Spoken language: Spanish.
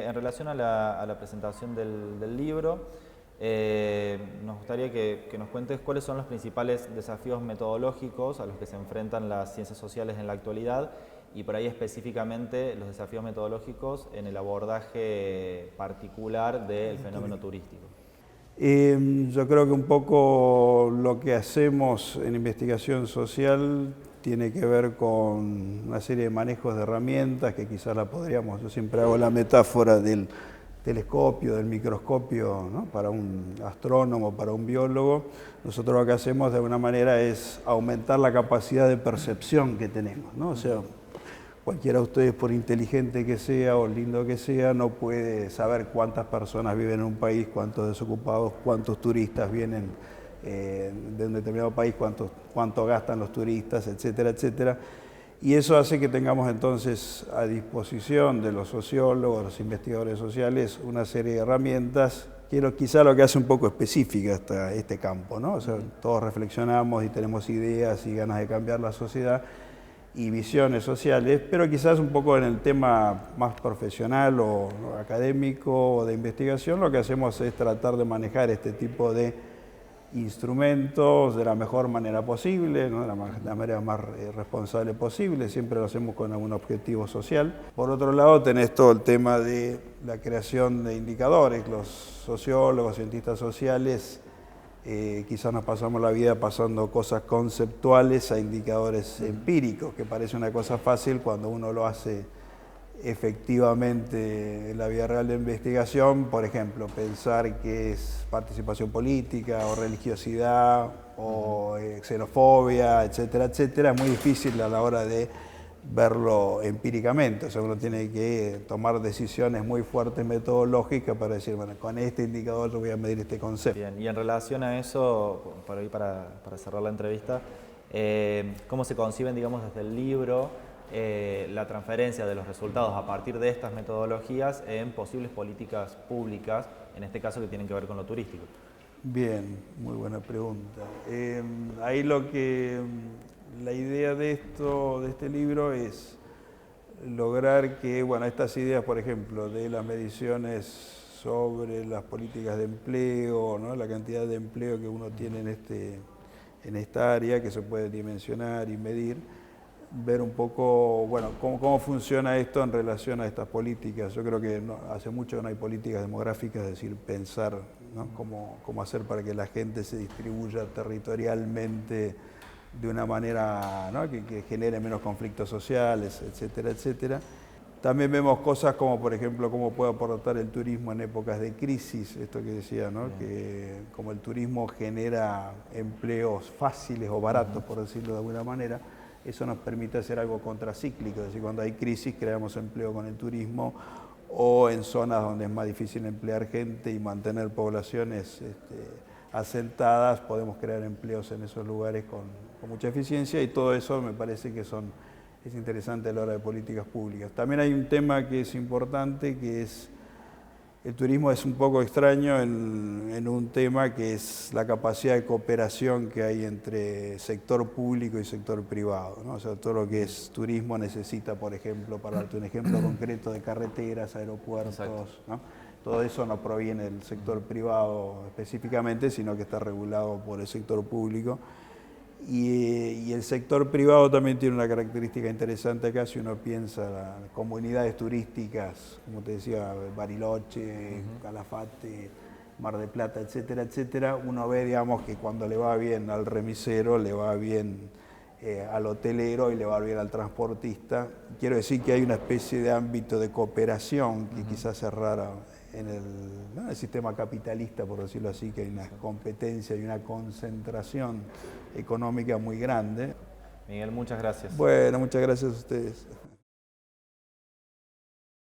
En relación a la presentación del libro, nos gustaría que nos cuentes cuáles son los principales desafíos metodológicos a los que se enfrentan las ciencias sociales en la actualidad y por ahí específicamente los desafíos metodológicos en el abordaje particular del fenómeno turístico. Yo creo que un poco lo que hacemos en investigación social tiene que ver con una serie de manejos de herramientas que quizás la podríamos, yo siempre hago la metáfora del telescopio, del microscopio, ¿no? Para un astrónomo, para un biólogo. Nosotros lo que hacemos de alguna manera es aumentar la capacidad de percepción que tenemos, ¿no? O sea, cualquiera de ustedes, por inteligente que sea o lindo que sea, no puede saber cuántas personas viven en un país, cuántos desocupados, cuántos turistas vienen de un determinado país, cuánto gastan los turistas, etcétera, etcétera. Y eso hace que tengamos entonces a disposición de los sociólogos, los investigadores sociales, una serie de herramientas que quizá lo que hace un poco específica hasta este campo, ¿no? O sea, todos reflexionamos y tenemos ideas y ganas de cambiar la sociedad y visiones sociales, pero quizás un poco en el tema más profesional o académico o de investigación, lo que hacemos es tratar de manejar este tipo de instrumentos de la mejor manera posible, ¿no? De la manera más responsable posible, siempre lo hacemos con algún objetivo social. Por otro lado, tenés todo el tema de la creación de indicadores. Los sociólogos, cientistas sociales, quizás nos pasamos la vida pasando cosas conceptuales a indicadores empíricos, que parece una cosa fácil cuando uno lo hace efectivamente en la vida real de investigación. Por ejemplo, pensar qué es participación política o religiosidad o xenofobia, etcétera, etcétera, es muy difícil a la hora de verlo empíricamente. O sea, uno tiene que tomar decisiones muy fuertes metodológicas para decir, bueno, con este indicador yo voy a medir este concepto. Bien, y en relación a eso, para cerrar la entrevista, ¿cómo se conciben, digamos, desde el libro la transferencia de los resultados a partir de estas metodologías en posibles políticas públicas, en este caso que tienen que ver con lo turístico? Bien, muy buena pregunta. Ahí la idea de este libro es lograr que, bueno, estas ideas, por ejemplo, de las mediciones sobre las políticas de empleo, ¿no? La cantidad de empleo que uno tiene en esta área, que se puede dimensionar y medir, ver un poco, bueno, cómo funciona esto en relación a estas políticas. Yo creo que hace mucho que no hay políticas demográficas, es decir, pensar, ¿no? cómo hacer para que la gente se distribuya territorialmente de una manera, ¿no? que genere menos conflictos sociales, etcétera, etcétera. También vemos cosas como, por ejemplo, cómo puede aportar el turismo en épocas de crisis, esto que decía, ¿no? Que como el turismo genera empleos fáciles o baratos, por decirlo de alguna manera, eso nos permite hacer algo contracíclico, es decir, cuando hay crisis creamos empleo con el turismo, o en zonas donde es más difícil emplear gente y mantener poblaciones asentadas, podemos crear empleos en esos lugares con mucha eficiencia, y todo eso me parece que es interesante a la hora de políticas públicas. También hay un tema que es importante, que es el turismo es un poco extraño en un tema que es la capacidad de cooperación que hay entre sector público y sector privado, ¿no? O sea, todo lo que es turismo necesita, por ejemplo, para darte un ejemplo concreto, de carreteras, aeropuertos, ¿no? Todo eso no proviene del sector privado específicamente, sino que está regulado por el sector público. Y el sector privado también tiene una característica interesante acá, si uno piensa en comunidades turísticas, como te decía, Bariloche, Calafate, Mar del Plata, etcétera, etcétera. Uno ve, digamos, que cuando le va bien al remisero, le va bien al hotelero y le va bien al transportista. Quiero decir que hay una especie de ámbito de cooperación que quizás es rara en el sistema capitalista, por decirlo así, que hay una competencia y una concentración económica muy grande. Miguel, muchas gracias. Bueno, muchas gracias a ustedes.